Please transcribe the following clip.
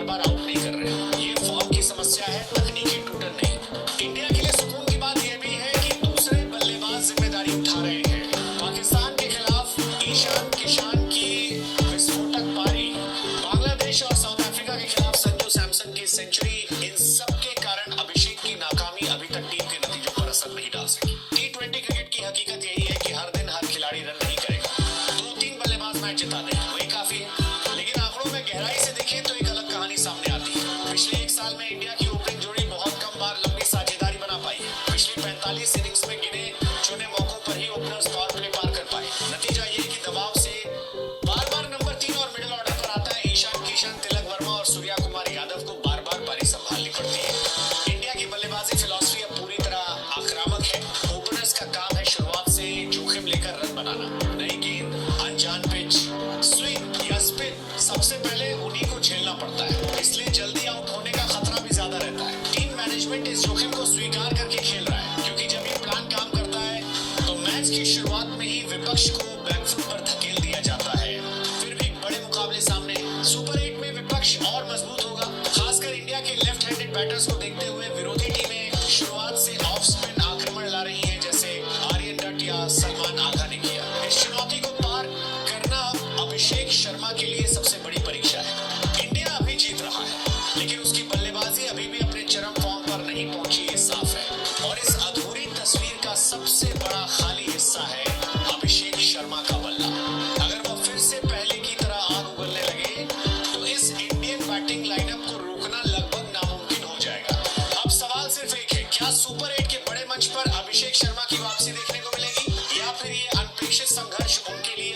बार बार out नहीं कर रहे। ये फॉर्म की समस्या है, तकनीकी टूटन नहीं। इंडिया के लिए सुकून की बात यह भी है कि दूसरे बल्लेबाज जिम्मेदारी उठा रहे हैं। पाकिस्तान के खिलाफ ईशान किशान की विस्फोटक पारी, बांग्लादेश और साउथ अफ्रीका के खिलाफ संजू सैमसन की सेंचुरी, इन सब के कारण अभिषेक की नाकामी अभी तक टीम के नतीजों पर असर नहीं डाल सकी। T20 क्रिकेट की हकीकत यही है कि हर दिन हर खिलाड़ी रन नहीं करेगा। 2-3 बल्लेबाज मैच जिता दे, वही काफी है। लेकिन आंकड़ों में गहराई से देखें तो एक अलग कहानी सामने आती है। पिछले एक साल में इंडिया की ओपनिंग जोड़ी बहुत कम बार लंबी साझेदारी बना पाई है। पिछली 45 इनिंग्स में गिने चुने मौकों पर ही ओपनर्स पावर प्ले पार कर पाए। नतीजा ये कि दबाव से बार बार नंबर 3 और मिडिल ऑर्डर पर आता है ईशान किशन, तिलक वर्मा और सूर्या कुमार यादव को बार बार पारी संभालनी पड़ती है। इंडिया की बल्लेबाजी फिलॉसफी अब पूरी तरह आक्रामक है। ओपनर्स का काम है शुरुआत से जोखिम लेकर रन बनाना। नई गेंद, अनजान पिच, स्विंग या स्पिन, सबसे पहले उन्हीं को झेलना पड़ता है। इसलिए जल्दी आउट होने का खतरा भी ज्यादा रहता है। टीम मैनेजमेंट इस जोखिम को स्वीकार करके खेल रहा है, क्योंकि जब ये प्लान काम करता है तो मैच की शुरुआत में ही विपक्ष को बैकफुट पर धकेल दिया जाता है। फिर भी बड़े मुकाबले सामने, सुपर 8 में विपक्ष और मजबूत होगा। खासकर इंडिया के लेफ्ट हैंडेड बैटर्स को देखते हुए विरोधी टीमें शुरुआत से ऑफ स्पिन आक्रमण ला रही हैं, जैसे आर्यन डट या सलमान आगा ने किया। इस चुनौती को पार करना अभिषेक शर्मा के लिए सबसे बड़ी परीक्षा है। इंडिया अभी जीत रहा है, लेकिन उसकी बल्लेबाजी अभी भी अपने चरम फॉर्म पर नहीं पहुंची, ये साफ है। और इस अधूरी तस्वीर का सबसे बड़ा खाली हिस्सा है अभिषेक शर्मा का बल्ला। अगर वो फिर से पहले की तरह आग उगलने लगे तो इस इंडियन बैटिंग लाइनअप को रोकना लगभग नामुमकिन हो जाएगा। अब सवाल सिर्फ एक है, क्या सुपर 8 के बड़े मंच पर अभिषेक शर्मा की वापसी देखने को मिलेगी, या फिर ये अनपेक्षित संघर्ष उनके लिए